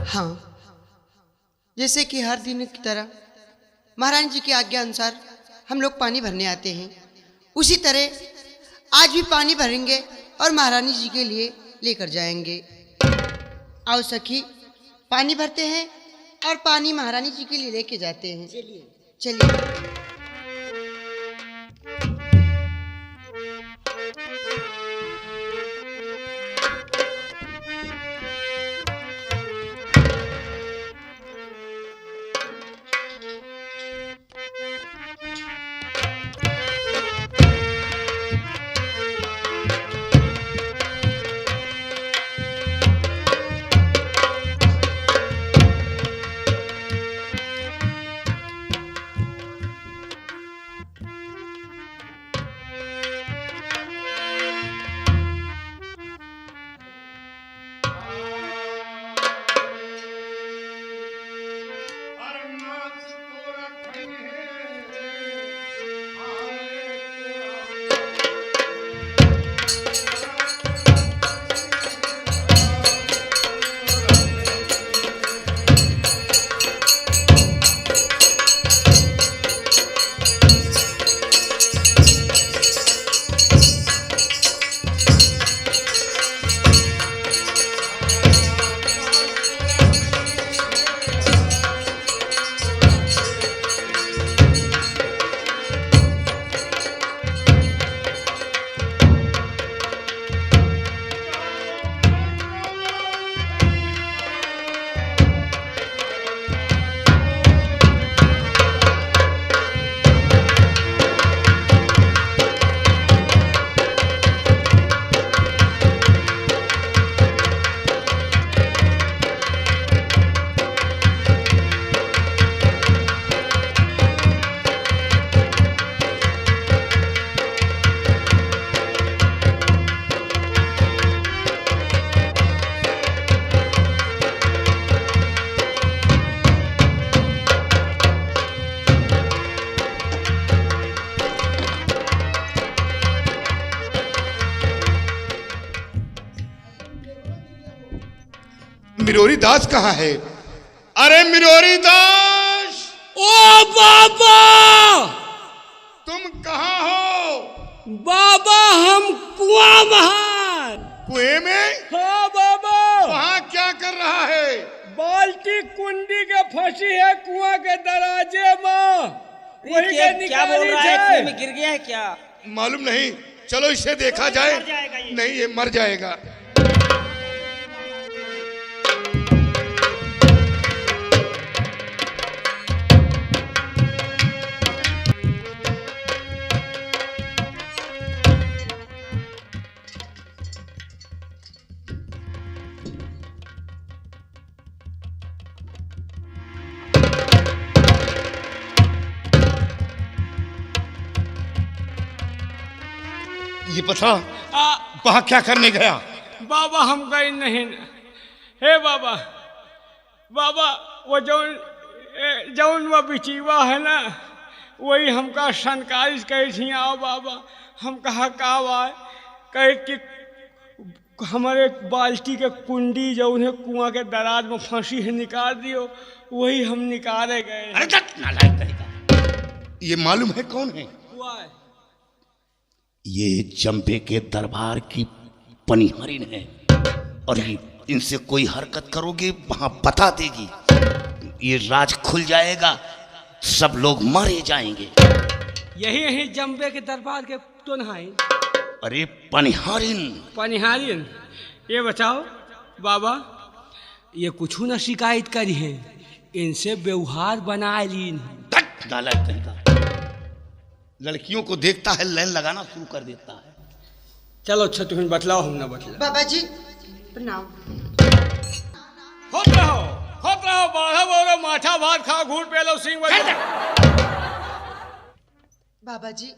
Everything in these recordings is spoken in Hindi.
हाँ, जैसे कि हर दिन की तरह महारानी जी की आज्ञा अनुसार हम लोग पानी भरने आते हैं, उसी तरह आज भी पानी भरेंगे और महारानी जी के लिए लेकर जाएंगे। आओ सखी, पानी भरते हैं और पानी महारानी जी के लिए लेके जाते हैं। चलिए चलिए। मिरोरी दास कहाँ है? अरे मिरोरी दास! ओ बाबा! तुम कहाँ हो? बाबा हम कुआं महान। कुएं में? हाँ बाबा। वहाँ क्या कर रहा है? बाल्टी कुंडी के फंसी है कुआं के दराजे में। वही के क्या बोल रहा है? कुएं में गिर गया है क्या? मालूम नहीं, चलो इसे देखा जाए। नहीं, ये मर जाएगा। ये बता, वहाँ क्या करने गया? बाबा हम गए नहीं। हे बाबा, बाबा वो जौन वो बिचीवा है ना, वही हमका संकारिश कही थी। आओ बाबा, हम कहा कहे कि हमारे बाल्टी के कुंडी जो उन्हें कुआं के दराज में फंसी है निकाल दियो। वही हम निकाले गए। अरे नालायक कहेगा। ये मालूम है कौन है? ये जंबे के दरबार की पनिहरिन है और ये इनसे कोई हरकत करोगे वहां बता देगी। ये राज खुल जाएगा, सब लोग मारे जाएंगे। यही जंबे के दरबार के तो नहाई। अरे पनिहरिन, ये बताओ बाबा, ये कुछ न शिकायत करी है, इनसे व्यवहार बना ली। नालायक कहेगा। लड़कियों को देखता है लाइन लगाना शुरू कर देता है। चलो अच्छा तुम्हें बतलाओ, हम ना बतला। बाबा जी प्रणाम। होत रहो बारह बोलो माठा भात खा घूट पे लो सिंह बजा। बाबा जी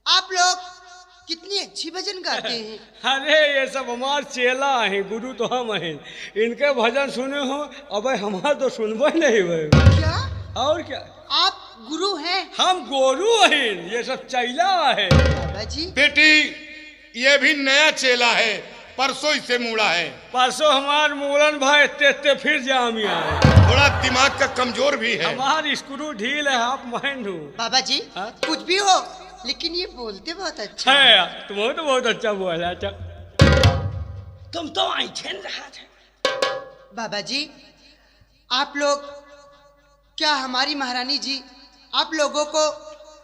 आप लोग कितनी अच्छी भजन गाते हैं। अरे ये सब हमार चेला है, गुरु तो हम हैं। इनके भजन सुने हो, अब हमार तो सुनबो नहीं भाई। क्या? और क्या? आप गुरु हैं? हम गोरू हैं, ये सब चेला है। बाबा जी बेटी, ये भी नया चेला है, परसों इसे मूड़ा है। परसों हमार मूलन भाई ते फिर जामिया है। थोड़ा दिमाग का कमजोर भी है। हमार स्क्रू ढील है, आप माइंड हूँ। बाबा जी हाँ? कुछ भी हो, लेकिन ये बोलते बहुत अच्छा है तुम तो बहुत अच्छा बोला। अच्छा तुम तो आई छेन रहा था। बाबा जी, आप लोग क्या हमारी महारानी जी आप लोगों को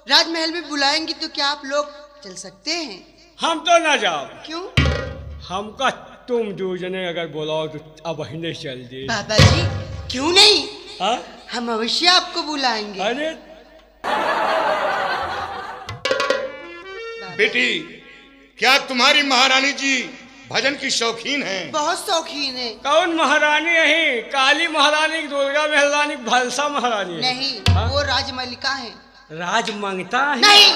राजमहल में बुलाएंगी तो क्या आप लोग चल सकते हैं? हम तो ना जाओ। क्यों? हमका तुम दो जने अगर बुलाओ तो अब नहीं चल दे। बाबा जी क्यों नहीं, हाँ? हम अवश्य आपको बुलाएंगे। अरे बेटी, क्या तुम्हारी महारानी जी भजन की शौकीन हैं? बहुत शौकीन है। कौन महारानी है? काली महारानी, दुर्गा महारानी, भलसा महारानी है? नहीं, हाँ? वो राजमलिका है। राज मांगता है? नहीं,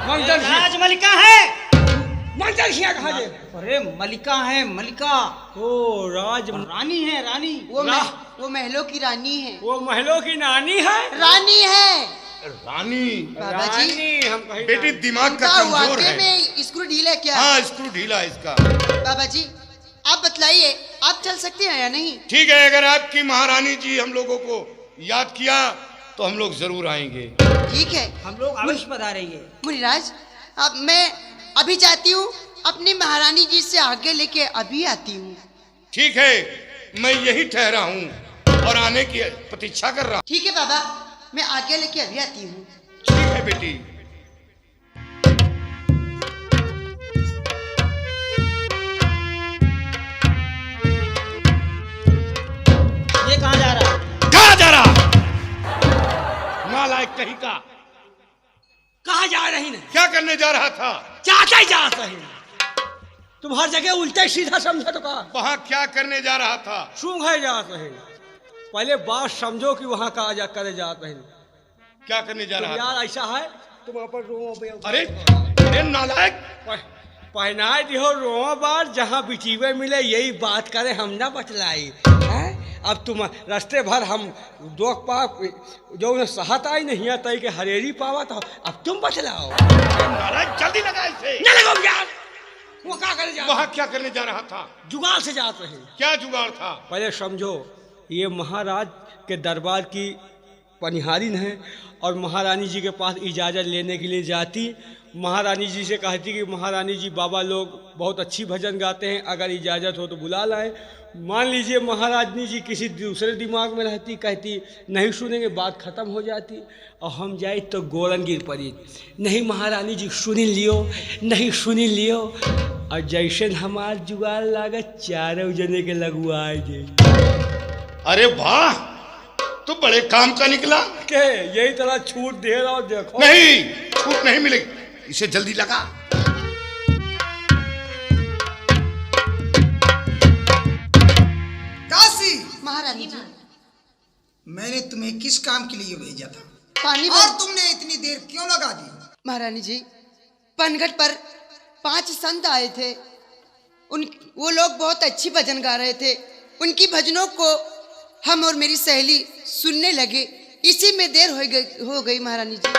मंगता राजमलिका है। मंगता कहाँ जे? अरे मलिका है, मलिका। ओ राज रानी है, रानी। वो महलों की रानी है। वो महलों की नानी है। रानी है रानी? बाबा जी। रानी हम कहीं बेटी दिमाग का क्या हुआ कमजोर के है। में स्क्रू ढीला है क्या? हाँ, स्क्रू ढीला है इसका। बाबा जी आप बतलाइए, आप चल सकते हैं या नहीं? ठीक है, अगर आपकी महारानी जी हम लोगों को याद किया तो हम लोग जरूर आएंगे। ठीक है हम लोग अवश्य पधारेंगे। मुनिराज, अब मैं अभी जाती हूँ, अपनी महारानी जी से आगे लेके अभी आती हूँ। ठीक है, मैं यही ठहरा हूँ और आने की प्रतीक्षा कर रहा हूँ। ठीक है बाबा, मैं आगे लेके अभी आती हूँ। ठीक है बेटी। ये कहाँ जा रहा? कहाँ जा रहा? नालायक कहीं का। कहाँ जा रही नहीं? क्या करने जा रहा था? जाता ही जाता ही। तुम हर जगह उल्टा सीधा समझा तो कहा। वहाँ क्या करने जा रहा था? सूंघ है जाते हैं। पहले बात समझो कि वहाँ कहा जा करे जाते हैं। क्या करने जा तुम रहा था? यार ऐसा है, तुम अपन रो अरे अरे नालायक, पहनाए दिहो रोआ बार, जहाँ बिचीवे मिले यही बात करे, हम ना बतलाई हैं? अब तुम रास्ते भर हम दो पा जो सहत आई नहीं आता कि हरेरी पावा था, अब तुम बतलाओ। नालायक जल्दी लगा इसे। न लगो यार, वो क्या करे जा? वहाँ क्या करने जा रहा था? जुगाड़ से जाते हैं। क्या जुगाड़ था? पहले समझो, ये महाराज के दरबार की पनिहारिन है और महारानी जी के पास इजाज़त लेने के लिए जाती। महारानी जी से कहती कि महारानी जी बाबा लोग बहुत अच्छी भजन गाते हैं, अगर इजाज़त हो तो बुला लाएं। मान लीजिए महारानी जी किसी दूसरे दिमाग में रहती, कहती नहीं सुनेंगे, बात ख़त्म हो जाती और हम जाए तो गोरन गिर पड़ी। नहीं महारानी जी सुनी लियो, नहीं सुनी लियो, और जैसे हमार जुगाड़ लागत चारों जने के लगवाए जे। अरे वाह, तू बड़े काम का निकला। के यही तरह छूट दे रहा हो, देखो। नहीं, छूट नहीं मिलेगी, इसे जल्दी लगा। दासी, महारानी जी मैंने तुम्हें किस काम के लिए भेजा था पानी और भर। तुमने इतनी देर क्यों लगा दी? महारानी जी, पनघट पर 5 संत आए थे, वो लोग बहुत अच्छी भजन गा रहे थे। उनकी भजनों को हम और मेरी सहेली सुनने लगे, इसी में देर हो गई महारानी जी।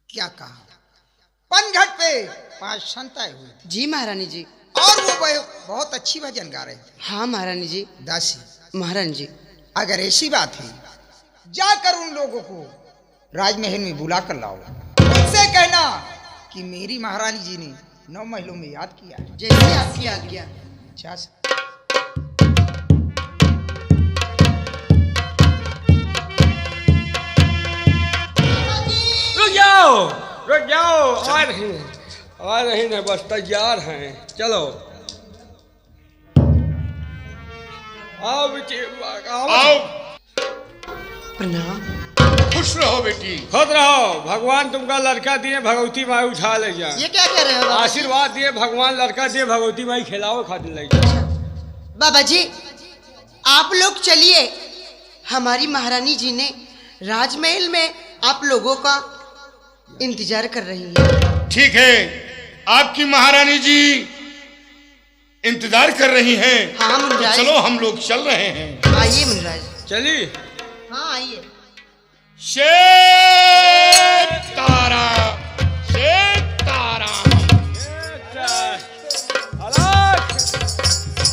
क्या कहा? पनघट पे 5 संत आए हुए थे जी महारानी जी। और वो बहुत अच्छी भजन गा रहे थे। हाँ महारानी जी। दासी, महारानी जी, अगर ऐसी बात है, जाकर उन लोगों को राजमहल में बुला कर लाओ। उनसे कहना कि मेरी महारानी जी ने 9 महलों में याद किया है। जैसे आपकी आज्ञा। जा सकते। रुक जाओ, आ रही है, बस तैयार हैं, चलो। आओ, प्रणाम। खुश रहो बेटी। खुद रहो, भगवान तुमका लड़का दिए, भगवती माई उठा ले जा। ये क्या कह रहे हो बाबा जी? आशीर्वाद दिए भगवान, लड़का दिए, भगवती माई खिलाओ खातिर ले जा। बाबा जी आप लोग चलिए, हमारी महारानी जी ने राजमहल में आप लोगों का इंतजार कर रही है। ठीक है, आपकी महारानी जी इंतजार कर रही हैं। हाँ मुनिराज। चलो हम लोग चल रहे हैं। आइए मुनिराज। चली। हाँ आइए। शेर तारा